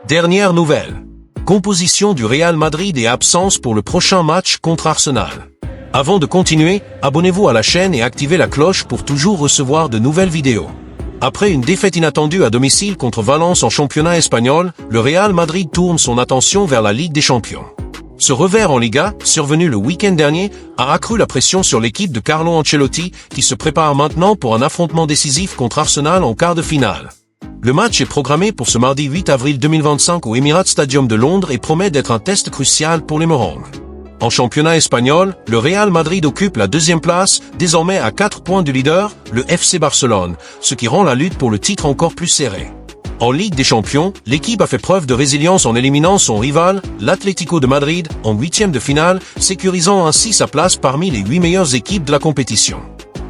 Dernière nouvelle. Composition du Real Madrid et absence pour le prochain match contre Arsenal. Avant de continuer, abonnez-vous à la chaîne et activez la cloche pour toujours recevoir de nouvelles vidéos. Après une défaite inattendue à domicile contre Valence en championnat espagnol, le Real Madrid tourne son attention vers la Ligue des Champions. Ce revers en Liga, survenu le week-end dernier, a accru la pression sur l'équipe de Carlo Ancelotti, qui se prépare maintenant pour un affrontement décisif contre Arsenal en quart de finale. Le match est programmé pour ce mardi 8 avril 2025 au Emirates Stadium de Londres et promet d'être un test crucial pour les Merengues. En championnat espagnol, le Real Madrid occupe la deuxième place, désormais à 4 points du leader, le FC Barcelone, ce qui rend la lutte pour le titre encore plus serrée. En Ligue des Champions, l'équipe a fait preuve de résilience en éliminant son rival, l'Atlético de Madrid, en huitième de finale, sécurisant ainsi sa place parmi les 8 meilleures équipes de la compétition.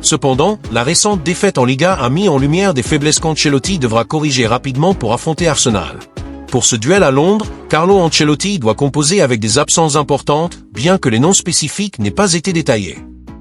Cependant, la récente défaite en Liga a mis en lumière des faiblesses qu'Ancelotti devra corriger rapidement pour affronter Arsenal. Pour ce duel à Londres, Carlo Ancelotti doit composer avec des absences importantes, bien que les noms spécifiques n'aient pas été détaillés.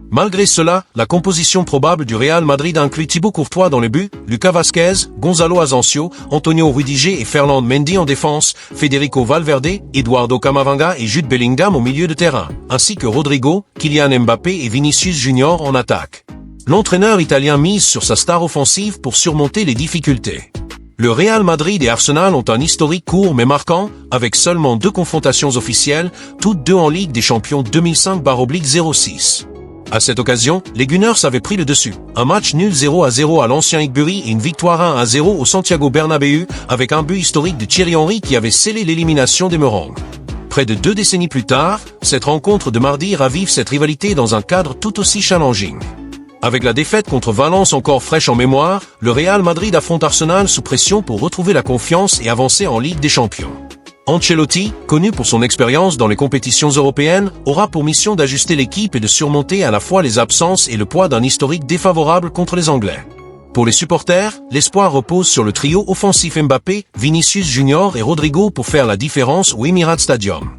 Malgré cela, la composition probable du Real Madrid inclut Thibaut Courtois dans les buts, Lucas Vazquez, Gonzalo Asensio, Antonio Rudiger et Ferland Mendy en défense, Federico Valverde, Eduardo Camavinga et Jude Bellingham au milieu de terrain, ainsi que Rodrigo, Kylian Mbappé et Vinicius Junior en attaque. L'entraîneur italien mise sur sa star offensive pour surmonter les difficultés. Le Real Madrid et Arsenal ont un historique court mais marquant, avec seulement 2 confrontations officielles, toutes deux en Ligue des Champions 2005/06. À cette occasion, les Gunners avaient pris le dessus. Un match nul 0-0 à l'ancien Highbury et une victoire 1-0 au Santiago Bernabéu, avec un but historique de Thierry Henry qui avait scellé l'élimination des Merengues. Près de 2 décennies plus tard, cette rencontre de mardi ravive cette rivalité dans un cadre tout aussi challenging. Avec la défaite contre Valence encore fraîche en mémoire, le Real Madrid affronte Arsenal sous pression pour retrouver la confiance et avancer en Ligue des Champions. Ancelotti, connu pour son expérience dans les compétitions européennes, aura pour mission d'ajuster l'équipe et de surmonter à la fois les absences et le poids d'un historique défavorable contre les Anglais. Pour les supporters, l'espoir repose sur le trio offensif Mbappé, Vinicius Junior et Rodrigo pour faire la différence au Emirates Stadium.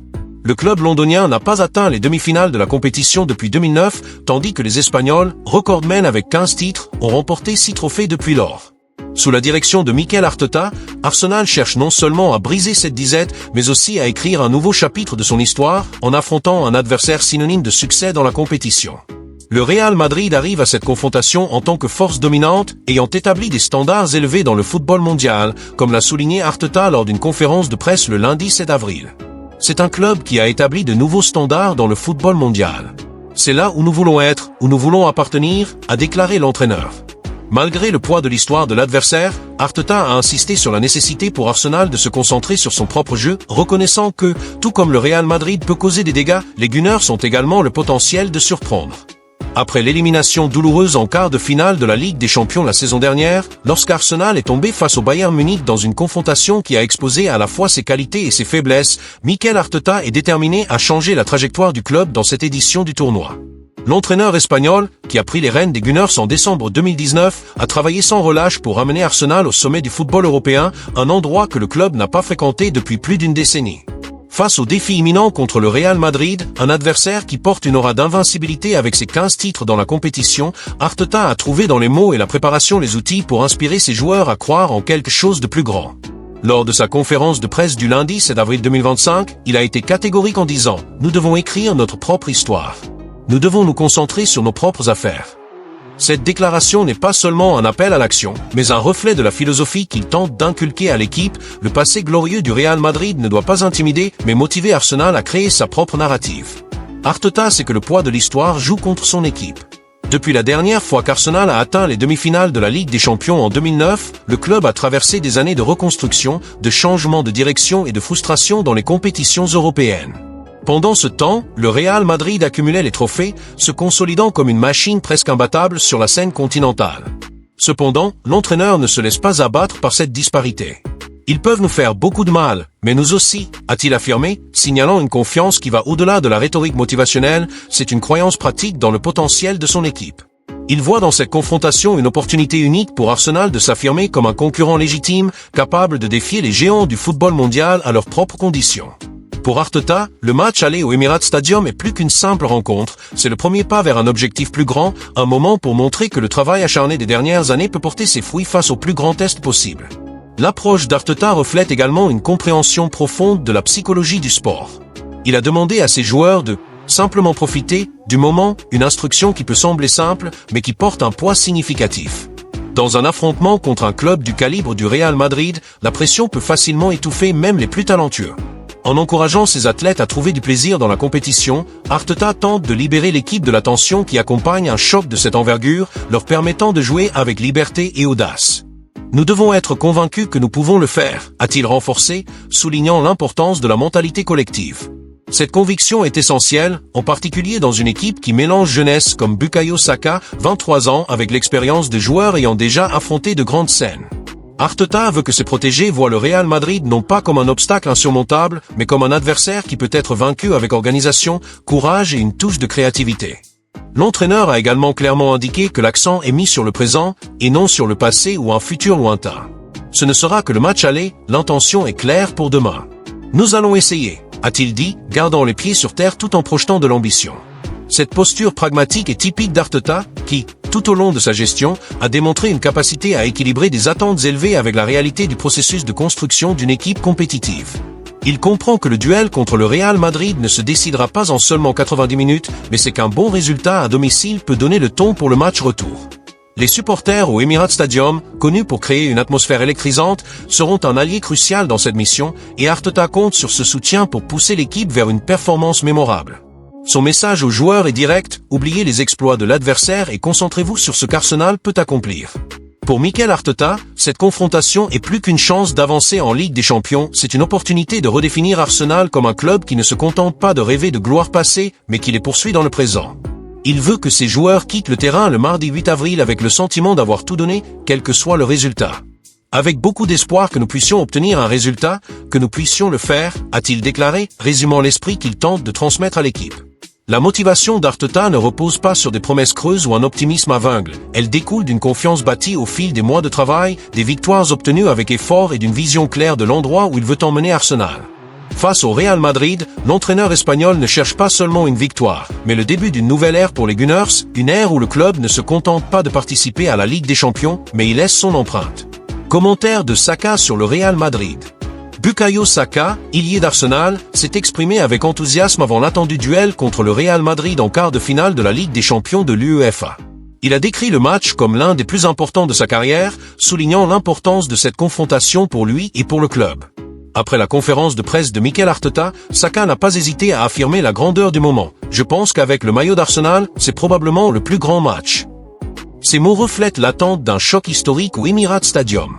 Le club londonien n'a pas atteint les demi-finales de la compétition depuis 2009, tandis que les Espagnols, recordmen avec 15 titres, ont remporté 6 trophées depuis lors. Sous la direction de Mikel Arteta, Arsenal cherche non seulement à briser cette disette, mais aussi à écrire un nouveau chapitre de son histoire, en affrontant un adversaire synonyme de succès dans la compétition. Le Real Madrid arrive à cette confrontation en tant que force dominante, ayant établi des standards élevés dans le football mondial, comme l'a souligné Arteta lors d'une conférence de presse le lundi 7 avril. C'est un club qui a établi de nouveaux standards dans le football mondial. C'est là où nous voulons être, où nous voulons appartenir, a déclaré l'entraîneur. Malgré le poids de l'histoire de l'adversaire, Arteta a insisté sur la nécessité pour Arsenal de se concentrer sur son propre jeu, reconnaissant que, tout comme le Real Madrid peut causer des dégâts, les Gunners ont également le potentiel de surprendre. Après l'élimination douloureuse en quart de finale de la Ligue des Champions la saison dernière, lorsqu'Arsenal est tombé face au Bayern Munich dans une confrontation qui a exposé à la fois ses qualités et ses faiblesses, Mikel Arteta est déterminé à changer la trajectoire du club dans cette édition du tournoi. L'entraîneur espagnol, qui a pris les rênes des Gunners en décembre 2019, a travaillé sans relâche pour ramener Arsenal au sommet du football européen, un endroit que le club n'a pas fréquenté depuis plus d'une décennie. Face au défi imminent contre le Real Madrid, un adversaire qui porte une aura d'invincibilité avec ses 15 titres dans la compétition, Arteta a trouvé dans les mots et la préparation les outils pour inspirer ses joueurs à croire en quelque chose de plus grand. Lors de sa conférence de presse du lundi 7 avril 2025, il a été catégorique en disant « Nous devons écrire notre propre histoire. Nous devons nous concentrer sur nos propres affaires. » Cette déclaration n'est pas seulement un appel à l'action, mais un reflet de la philosophie qu'il tente d'inculquer à l'équipe. Le passé glorieux du Real Madrid ne doit pas intimider, mais motiver Arsenal à créer sa propre narrative. Arteta sait que le poids de l'histoire joue contre son équipe. Depuis la dernière fois qu'Arsenal a atteint les demi-finales de la Ligue des Champions en 2009, le club a traversé des années de reconstruction, de changement de direction et de frustration dans les compétitions européennes. Pendant ce temps, le Real Madrid accumulait les trophées, se consolidant comme une machine presque imbattable sur la scène continentale. Cependant, l'entraîneur ne se laisse pas abattre par cette disparité. Ils peuvent nous faire beaucoup de mal, mais nous aussi, a-t-il affirmé, signalant une confiance qui va au-delà de la rhétorique motivationnelle. C'est une croyance pratique dans le potentiel de son équipe. Il voit dans cette confrontation une opportunité unique pour Arsenal de s'affirmer comme un concurrent légitime, capable de défier les géants du football mondial à leurs propres conditions. Pour Arteta, le match aller au Emirates Stadium est plus qu'une simple rencontre, c'est le premier pas vers un objectif plus grand, un moment pour montrer que le travail acharné des dernières années peut porter ses fruits face au plus grand test possible. L'approche d'Arteta reflète également une compréhension profonde de la psychologie du sport. Il a demandé à ses joueurs de simplement profiter du moment, une instruction qui peut sembler simple, mais qui porte un poids significatif. Dans un affrontement contre un club du calibre du Real Madrid, la pression peut facilement étouffer même les plus talentueux. En encourageant ses athlètes à trouver du plaisir dans la compétition, Arteta tente de libérer l'équipe de la tension qui accompagne un choc de cette envergure, leur permettant de jouer avec liberté et audace. Nous devons être convaincus que nous pouvons le faire, a-t-il renforcé, soulignant l'importance de la mentalité collective. Cette conviction est essentielle, en particulier dans une équipe qui mélange jeunesse comme Bukayo Saka, 23 ans, avec l'expérience de joueurs ayant déjà affronté de grandes scènes. Arteta veut que ses protégés voient le Real Madrid non pas comme un obstacle insurmontable, mais comme un adversaire qui peut être vaincu avec organisation, courage et une touche de créativité. L'entraîneur a également clairement indiqué que l'accent est mis sur le présent, et non sur le passé ou un futur lointain. Ce ne sera que le match aller, l'intention est claire pour demain. Nous allons essayer, a-t-il dit, gardant les pieds sur terre tout en projetant de l'ambition. Cette posture pragmatique est typique d'Arteta, qui, tout au long de sa gestion, a démontré une capacité à équilibrer des attentes élevées avec la réalité du processus de construction d'une équipe compétitive. Il comprend que le duel contre le Real Madrid ne se décidera pas en seulement 90 minutes, mais c'est qu'un bon résultat à domicile peut donner le ton pour le match retour. Les supporters au Emirates Stadium, connus pour créer une atmosphère électrisante, seront un allié crucial dans cette mission, et Arteta compte sur ce soutien pour pousser l'équipe vers une performance mémorable. Son message aux joueurs est direct, oubliez les exploits de l'adversaire et concentrez-vous sur ce qu'Arsenal peut accomplir. Pour Mikel Arteta, cette confrontation est plus qu'une chance d'avancer en Ligue des Champions, c'est une opportunité de redéfinir Arsenal comme un club qui ne se contente pas de rêver de gloire passée, mais qui les poursuit dans le présent. Il veut que ses joueurs quittent le terrain le mardi 8 avril avec le sentiment d'avoir tout donné, quel que soit le résultat. Avec beaucoup d'espoir que nous puissions obtenir un résultat, que nous puissions le faire, a-t-il déclaré, résumant l'esprit qu'il tente de transmettre à l'équipe. La motivation d'Arteta ne repose pas sur des promesses creuses ou un optimisme aveugle, elle découle d'une confiance bâtie au fil des mois de travail, des victoires obtenues avec effort et d'une vision claire de l'endroit où il veut emmener Arsenal. Face au Real Madrid, l'entraîneur espagnol ne cherche pas seulement une victoire, mais le début d'une nouvelle ère pour les Gunners, une ère où le club ne se contente pas de participer à la Ligue des Champions, mais il laisse son empreinte. Commentaire de Saka sur le Real Madrid. Bukayo Saka, ailier d'Arsenal, s'est exprimé avec enthousiasme avant l'attendu duel contre le Real Madrid en quart de finale de la Ligue des Champions de l'UEFA. Il a décrit le match comme l'un des plus importants de sa carrière, soulignant l'importance de cette confrontation pour lui et pour le club. Après la conférence de presse de Mikel Arteta, Saka n'a pas hésité à affirmer la grandeur du moment. Je pense qu'avec le maillot d'Arsenal, c'est probablement le plus grand match. Ces mots reflètent l'attente d'un choc historique au Emirates Stadium.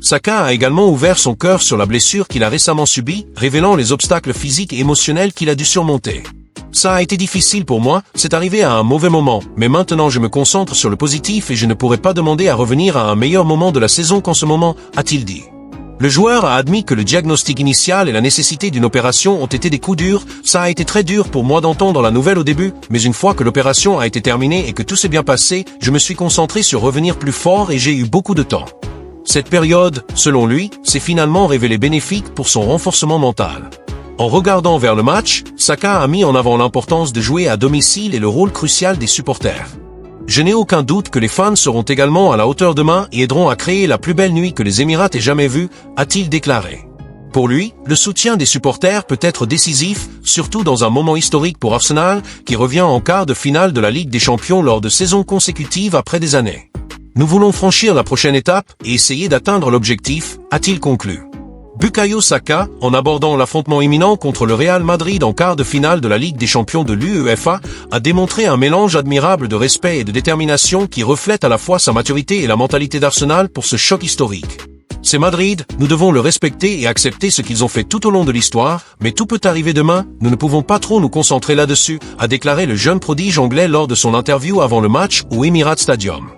Saka a également ouvert son cœur sur la blessure qu'il a récemment subie, révélant les obstacles physiques et émotionnels qu'il a dû surmonter. Ça a été difficile pour moi, c'est arrivé à un mauvais moment, mais maintenant je me concentre sur le positif et je ne pourrais pas demander à revenir à un meilleur moment de la saison qu'en ce moment, a-t-il dit. Le joueur a admis que le diagnostic initial et la nécessité d'une opération ont été des coups durs, ça a été très dur pour moi d'entendre la nouvelle au début, mais une fois que l'opération a été terminée et que tout s'est bien passé, je me suis concentré sur revenir plus fort et j'ai eu beaucoup de temps. Cette période, selon lui, s'est finalement révélée bénéfique pour son renforcement mental. En regardant vers le match, Saka a mis en avant l'importance de jouer à domicile et le rôle crucial des supporters. Je n'ai aucun doute que les fans seront également à la hauteur demain et aideront à créer la plus belle nuit que les Émirats aient jamais vue, a-t-il déclaré. Pour lui, le soutien des supporters peut être décisif, surtout dans un moment historique pour Arsenal, qui revient en quart de finale de la Ligue des Champions lors de saisons consécutives après des années. Nous voulons franchir la prochaine étape et essayer d'atteindre l'objectif, a-t-il conclu. Bukayo Saka, en abordant l'affrontement imminent contre le Real Madrid en quart de finale de la Ligue des Champions de l'UEFA, a démontré un mélange admirable de respect et de détermination qui reflète à la fois sa maturité et la mentalité d'Arsenal pour ce choc historique. C'est Madrid, nous devons le respecter et accepter ce qu'ils ont fait tout au long de l'histoire, mais tout peut arriver demain, nous ne pouvons pas trop nous concentrer là-dessus, a déclaré le jeune prodige anglais lors de son interview avant le match au Emirates Stadium.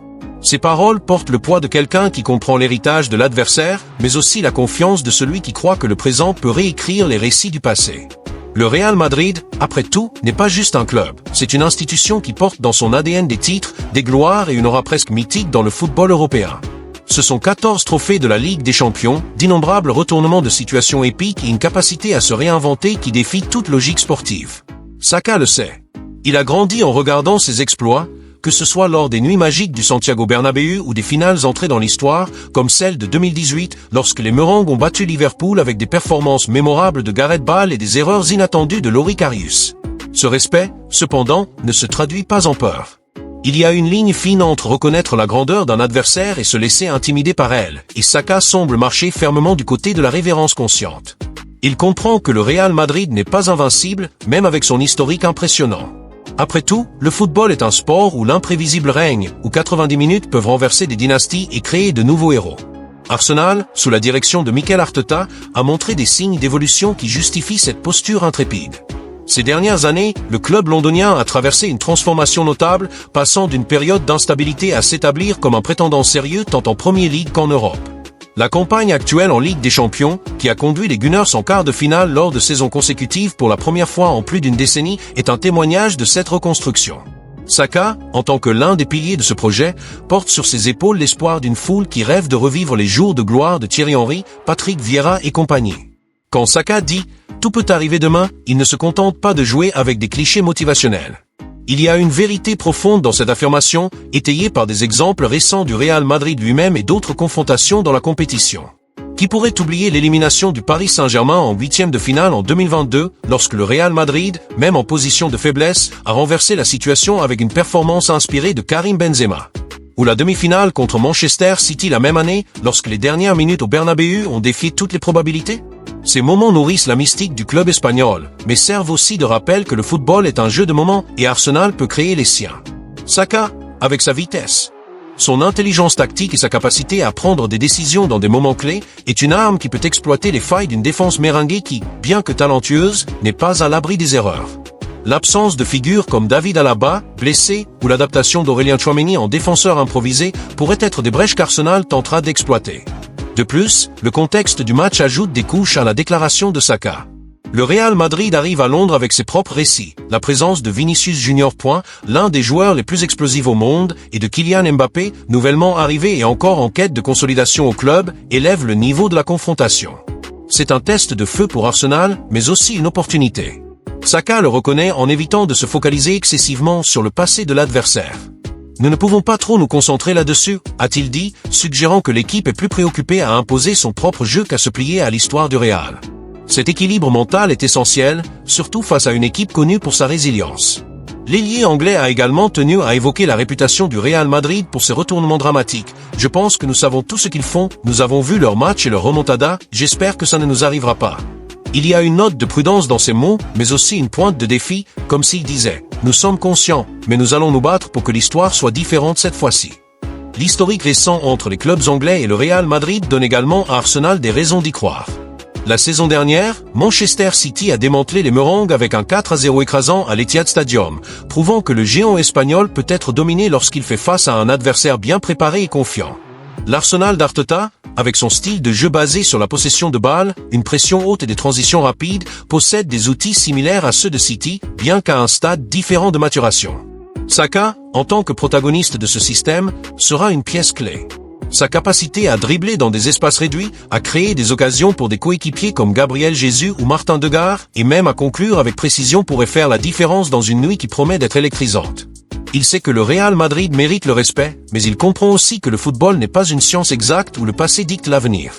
Ces paroles portent le poids de quelqu'un qui comprend l'héritage de l'adversaire, mais aussi la confiance de celui qui croit que le présent peut réécrire les récits du passé. Le Real Madrid, après tout, n'est pas juste un club, c'est une institution qui porte dans son ADN des titres, des gloires et une aura presque mythique dans le football européen. Ce sont 14 trophées de la Ligue des Champions, d'innombrables retournements de situations épiques et une capacité à se réinventer qui défie toute logique sportive. Saka le sait. Il a grandi en regardant ses exploits, que ce soit lors des nuits magiques du Santiago Bernabéu ou des finales entrées dans l'histoire, comme celle de 2018, lorsque les Merengues ont battu Liverpool avec des performances mémorables de Gareth Bale et des erreurs inattendues de Loris Karius. Ce respect, cependant, ne se traduit pas en peur. Il y a une ligne fine entre reconnaître la grandeur d'un adversaire et se laisser intimider par elle, et Saka semble marcher fermement du côté de la révérence consciente. Il comprend que le Real Madrid n'est pas invincible, même avec son historique impressionnant. Après tout, le football est un sport où l'imprévisible règne, où 90 minutes peuvent renverser des dynasties et créer de nouveaux héros. Arsenal, sous la direction de Mikel Arteta, a montré des signes d'évolution qui justifient cette posture intrépide. Ces dernières années, le club londonien a traversé une transformation notable, passant d'une période d'instabilité à s'établir comme un prétendant sérieux tant en Premier League qu'en Europe. La campagne actuelle en Ligue des Champions, qui a conduit les Gunners en quart de finale lors de saisons consécutives pour la première fois en plus d'une décennie, est un témoignage de cette reconstruction. Saka, en tant que l'un des piliers de ce projet, porte sur ses épaules l'espoir d'une foule qui rêve de revivre les jours de gloire de Thierry Henry, Patrick Vieira et compagnie. Quand Saka dit « tout peut arriver demain », il ne se contente pas de jouer avec des clichés motivationnels. Il y a une vérité profonde dans cette affirmation, étayée par des exemples récents du Real Madrid lui-même et d'autres confrontations dans la compétition. Qui pourrait oublier l'élimination du Paris Saint-Germain en huitième de finale en 2022, lorsque le Real Madrid, même en position de faiblesse, a renversé la situation avec une performance inspirée de Karim Benzema. Ou la demi-finale contre Manchester City la même année, lorsque les dernières minutes au Bernabéu ont défié toutes les probabilités? Ces moments nourrissent la mystique du club espagnol, mais servent aussi de rappel que le football est un jeu de moments et Arsenal peut créer les siens. Saka, avec sa vitesse, son intelligence tactique et sa capacité à prendre des décisions dans des moments clés, est une arme qui peut exploiter les failles d'une défense merengue qui, bien que talentueuse, n'est pas à l'abri des erreurs. L'absence de figures comme David Alaba, blessé, ou l'adaptation d'Aurélien Tchouaméni en défenseur improvisé pourraient être des brèches qu'Arsenal tentera d'exploiter. De plus, le contexte du match ajoute des couches à la déclaration de Saka. Le Real Madrid arrive à Londres avec ses propres récits, la présence de Vinicius Junior, l'un des joueurs les plus explosifs au monde, et de Kylian Mbappé, nouvellement arrivé et encore en quête de consolidation au club, élève le niveau de la confrontation. C'est un test de feu pour Arsenal, mais aussi une opportunité. Saka le reconnaît en évitant de se focaliser excessivement sur le passé de l'adversaire. Nous ne pouvons pas trop nous concentrer là-dessus, a-t-il dit, suggérant que l'équipe est plus préoccupée à imposer son propre jeu qu'à se plier à l'histoire du Real. Cet équilibre mental est essentiel, surtout face à une équipe connue pour sa résilience. L'ailier anglais a également tenu à évoquer la réputation du Real Madrid pour ses retournements dramatiques. Je pense que nous savons tout ce qu'ils font, nous avons vu leur match et leur remontada, j'espère que ça ne nous arrivera pas. Il y a une note de prudence dans ces mots, mais aussi une pointe de défi, comme s'il disait « Nous sommes conscients, mais nous allons nous battre pour que l'histoire soit différente cette fois-ci ». L'historique récent entre les clubs anglais et le Real Madrid donne également à Arsenal des raisons d'y croire. La saison dernière, Manchester City a démantelé les Merengues avec un 4-0 écrasant à l'Etihad Stadium, prouvant que le géant espagnol peut être dominé lorsqu'il fait face à un adversaire bien préparé et confiant. L'Arsenal d'Arteta, avec son style de jeu basé sur la possession de balles, une pression haute et des transitions rapides, possède des outils similaires à ceux de City, bien qu'à un stade différent de maturation. Saka, en tant que protagoniste de ce système, sera une pièce clé. Sa capacité à dribbler dans des espaces réduits, à créer des occasions pour des coéquipiers comme Gabriel Jesus ou Martin Ødegaard, et même à conclure avec précision pourrait faire la différence dans une nuit qui promet d'être électrisante. Il sait que le Real Madrid mérite le respect, mais il comprend aussi que le football n'est pas une science exacte où le passé dicte l'avenir.